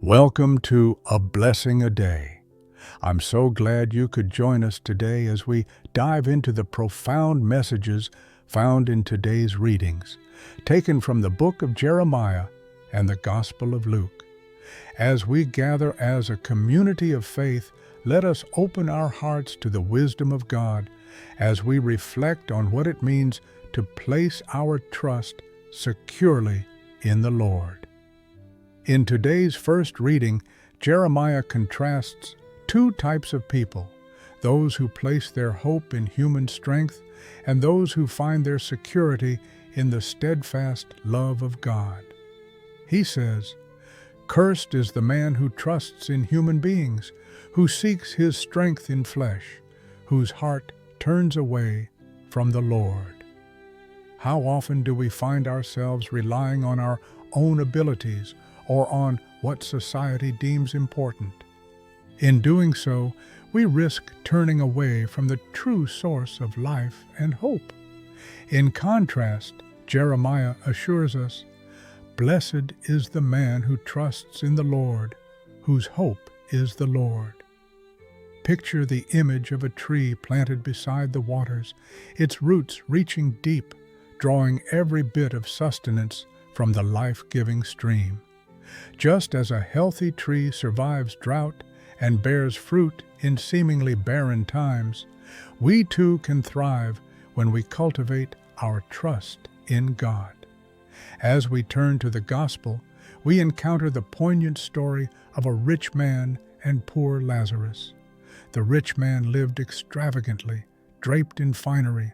Welcome to A Blessing a Day. I'm so glad you could join us today as we dive into the profound messages found in today's readings, taken from the book of Jeremiah and the Gospel of Luke. As we gather as a community of faith, let us open our hearts to the wisdom of God as we reflect on what it means to place our trust securely in the Lord. In today's first reading, Jeremiah contrasts two types of people: those who place their hope in human strength and those who find their security in the steadfast love of God. He says, "Cursed is the man who trusts in human beings, who seeks his strength in flesh, whose heart turns away from the Lord." How often do we find ourselves relying on our own abilities or on what society deems important? In doing so, we risk turning away from the true source of life and hope. In contrast, Jeremiah assures us, "Blessed is the man who trusts in the Lord, whose hope is the Lord." Picture the image of a tree planted beside the waters, its roots reaching deep, drawing every bit of sustenance from the life-giving stream. Just as a healthy tree survives drought and bears fruit in seemingly barren times, we too can thrive when we cultivate our trust in God. As we turn to the Gospel, we encounter the poignant story of a rich man and poor Lazarus. The rich man lived extravagantly, draped in finery,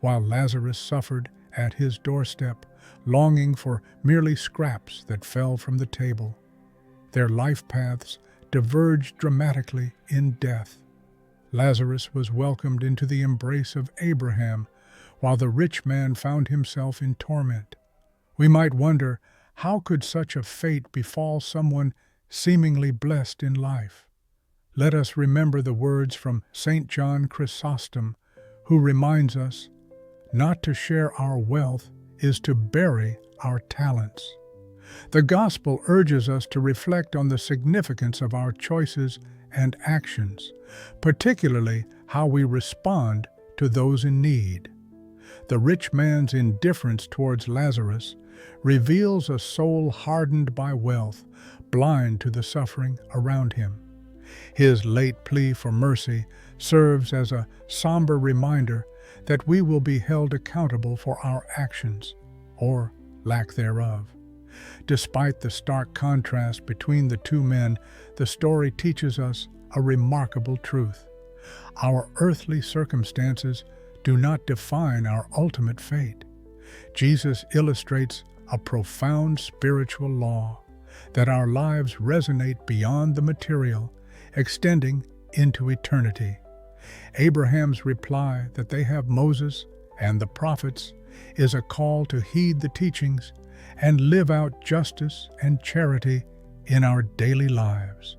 while Lazarus suffered at his doorstep, longing for merely scraps that fell from the table. Their life paths diverged dramatically in death. Lazarus was welcomed into the embrace of Abraham, while the rich man found himself in torment. We might wonder, how could such a fate befall someone seemingly blessed in life? Let us remember the words from St. John Chrysostom, who reminds us, "Not to share our wealth is to bury our talents." The Gospel urges us to reflect on the significance of our choices and actions, particularly how we respond to those in need. The rich man's indifference towards Lazarus reveals a soul hardened by wealth, blind to the suffering around him. His late plea for mercy serves as a somber reminder that we will be held accountable for our actions, or lack thereof. Despite the stark contrast between the two men, the story teaches us a remarkable truth. Our earthly circumstances do not define our ultimate fate. Jesus illustrates a profound spiritual law, that our lives resonate beyond the material, extending into eternity. Abraham's reply that they have Moses and the prophets is a call to heed the teachings and live out justice and charity in our daily lives.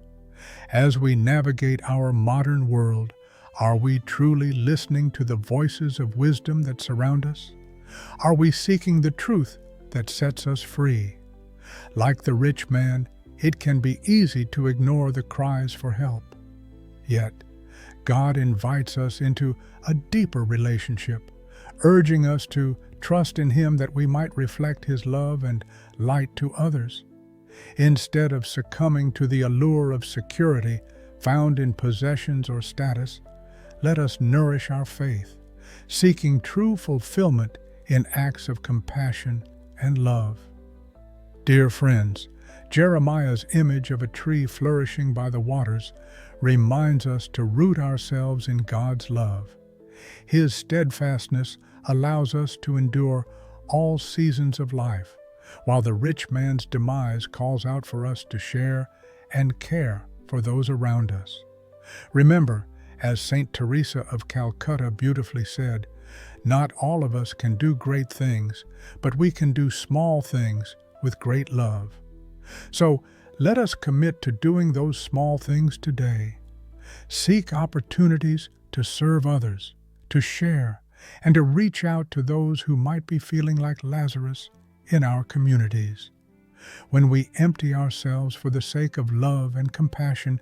As we navigate our modern world, are we truly listening to the voices of wisdom that surround us? Are we seeking the truth that sets us free? Like the rich man, it can be easy to ignore the cries for help. Yet, God invites us into a deeper relationship, urging us to trust in Him that we might reflect His love and light to others. Instead of succumbing to the allure of security found in possessions or status, let us nourish our faith, seeking true fulfillment in acts of compassion and love. Dear friends, Jeremiah's image of a tree flourishing by the waters reminds us to root ourselves in God's love. His steadfastness allows us to endure all seasons of life, while the rich man's demise calls out for us to share and care for those around us. Remember, as St. Teresa of Calcutta beautifully said, "Not all of us can do great things, but we can do small things with great love." So, let us commit to doing those small things today. Seek opportunities to serve others, to share, and to reach out to those who might be feeling like Lazarus in our communities. When we empty ourselves for the sake of love and compassion,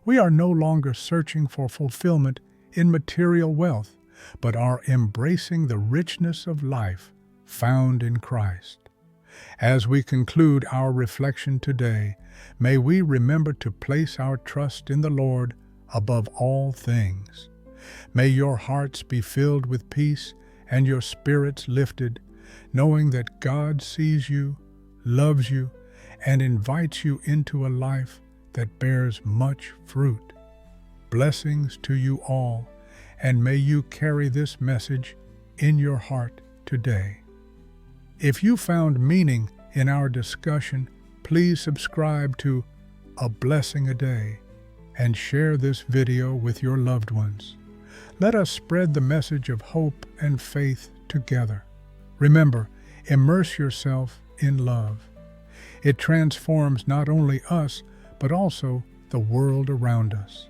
we are no longer searching for fulfillment in material wealth, but are embracing the richness of life found in Christ. As we conclude our reflection today, may we remember to place our trust in the Lord above all things. May your hearts be filled with peace and your spirits lifted, knowing that God sees you, loves you, and invites you into a life that bears much fruit. Blessings to you all, and may you carry this message in your heart today. If you found meaning in our discussion, please subscribe to A Blessing a Day and share this video with your loved ones. Let us spread the message of hope and faith together. Remember, immerse yourself in love. It transforms not only us, but also the world around us.